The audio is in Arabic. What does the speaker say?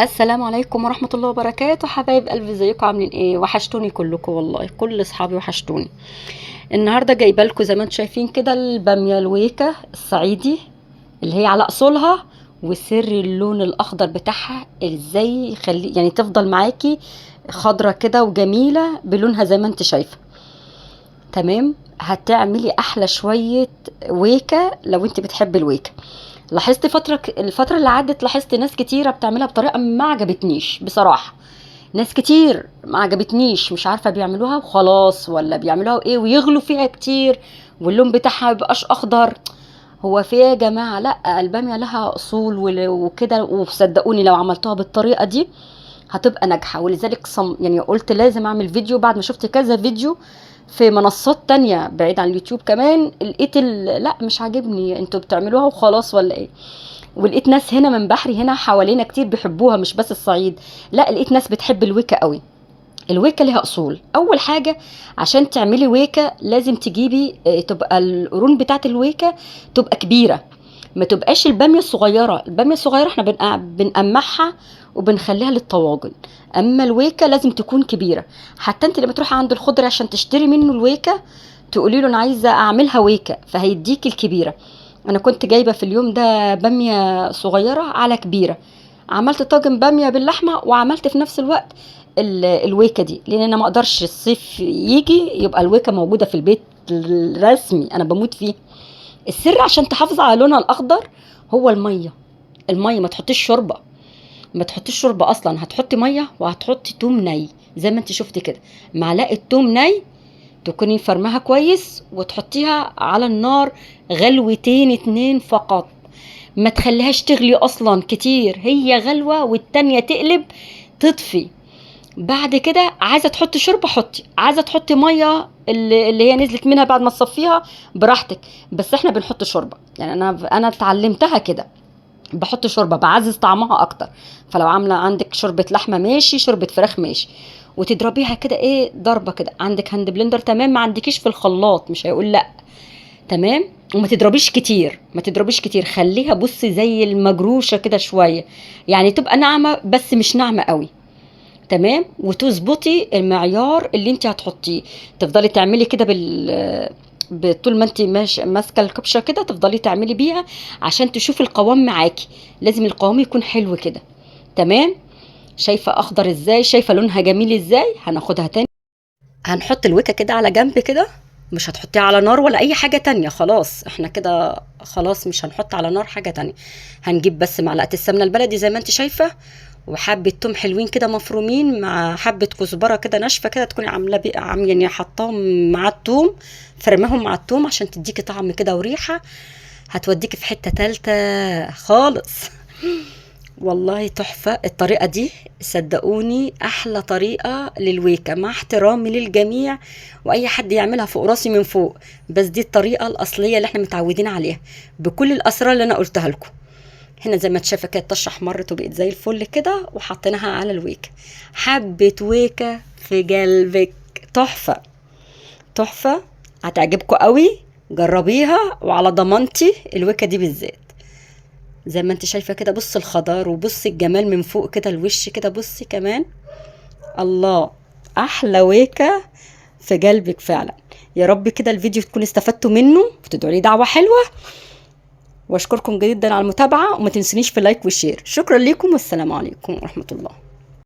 السلام عليكم ورحمة الله وبركاته. حبايب قلبي، ازيكم؟ عاملين ايه؟ وحشتوني كلكم والله، كل اصحابي وحشتوني. النهارده جايبه لكم زي ما انتم شايفين كده الباميه الويكه الصعيدي اللي هي على اصولها، وسر اللون الاخضر بتاعها ازاي يخلي يعني تفضل معاكي خضره كده وجميله بلونها زي ما انت شايفه. تمام. هتعملي احلى شويه ويكه لو انت بتحبي الويكه. لاحظت الفترة اللي عدت، لاحظت ناس كتيرة بتعملها بطريقة ما عجبتنيش بصراحة. ناس كتير ما عجبتنيش، مش عارفة بيعملوها وخلاص ولا بيعملوها ايه ويغلوا فيها كتير، واللون بتاعها ميبقاش اخضر. هو في إيه يا جماعة؟ لا، البامية لها اصول وكده، وصدقوني لو عملتوها بالطريقة دي هتبقى ناجحة. ولذلك يعني قلت لازم اعمل فيديو بعد ما شفت كذا فيديو في منصات تانية بعيد عن اليوتيوب كمان. لقيت لا مش عاجبني، انتوا بتعملوها وخلاص ولا ايه؟ ولقيت ناس هنا من بحري هنا حوالينا كتير بيحبوها، مش بس الصعيد، لا لقيت ناس بتحب الويكا قوي. الويكا ليها اصول. اول حاجه عشان تعملي ويكا لازم تجيبي تبقى القرون بتاعت الويكا تبقى كبيره، ما تبقاش الباميه الصغيره. الباميه الصغيره احنا بنقمعها وبنخليها للطواجن، اما الويكا لازم تكون كبيره. حتى انت لما تروحي عند الخضر عشان تشتري منه الويكا تقولي له انا عايزه اعملها ويكا فهيديكي الكبيره. انا كنت جايبه في اليوم ده باميه صغيره على كبيره، عملت طاجن باميه باللحمه وعملت في نفس الوقت الويكه دي، لان انا ما اقدرش الصيف يجي يبقى الويكه موجوده في البيت الرسمي، انا بموت فيه. السر عشان تحافظ على لونها الاخضر هو الميه. الميه ما تحطيش شوربه، ما تحطيش شوربه اصلا، هتحطي ميه وهتحطي توم ني زي ما انت شفتي كده، معلقه توم ني تكوني فرمها كويس وتحطيها على النار غلوتين اتنين فقط. ما تخليهاش تغلي اصلا كتير، هي غلوة والتانية تقلب تطفي. بعد كده عايزه تحطي شوربه حطي، عايزه تحطي ميه اللي هي نزلت منها بعد ما تصفيها براحتك، بس احنا بنحط شوربه. يعني انا اتعلمتها كده، بحط شوربه بعزز طعمها اكتر. فلو عامله عندك شوربه لحمه ماشي، شوربه فراخ ماشي، وتضربيها كده ايه ضربه كده. عندك هاند بلندر تمام، ما عندكيش في الخلاط مش هيقول لا. تمام. وما تضربيش كتير، ما تضربيش كتير، خليها بصي زي المجروشه كده شويه، يعني تبقى ناعمه بس مش ناعمه قوي. تمام. وتظبطي المعيار اللي انت هتحطيه، تفضلي تعملي كده طول ما انت ماسكه الكبشه كده تفضلي تعملي بيها عشان تشوفي القوام معاكي. لازم القوام يكون حلو كده. تمام. شايفه اخضر ازاي؟ شايفه لونها جميل ازاي؟ هناخدها تاني. هنحط الوكا كده على جنب كده، مش هتحطيها على نار ولا اي حاجة تانية، خلاص احنا كده خلاص مش هنحط على نار حاجة تانية. هنجيب بس معلقة السمنة البلدي زي ما انت شايفة، وحبة توم حلوين كده مفرومين، مع حبة كزبرة كده ناشفة كده تكوني عاملة يعني حطاهم مع التوم، فرماهم مع التوم عشان تديكي طعم كده وريحة، هتوديكي في حتة تالتة خالص. والله تحفة الطريقة دي، صدقوني أحلى طريقة للويكة مع احترامي للجميع، وأي حد يعملها فوق راسي من فوق، بس دي الطريقة الأصلية اللي احنا متعودين عليها بكل الأسرار اللي أنا قلتها لكم. هنا زي ما تشافة كده الطشة احمرت وبقت زي الفل كده، وحطيناها على الويكة. حبة ويكة في قلبك، تحفة تحفة، هتعجبكم قوي. جربيها وعلى ضمانتي الويكة دي بالذات. زي ما انت شايفة كده، بص الخضار وبص الجمال من فوق كده، الوش كده بصي كمان، الله، احلى ويكة في قلبك فعلا. يا رب كده الفيديو تكونوا استفدتوا منه وتدعوا لي دعوة حلوة، واشكركم جدا على المتابعة، وما تنسونيش في اللايك والشير. شكرا لكم والسلام عليكم ورحمة الله.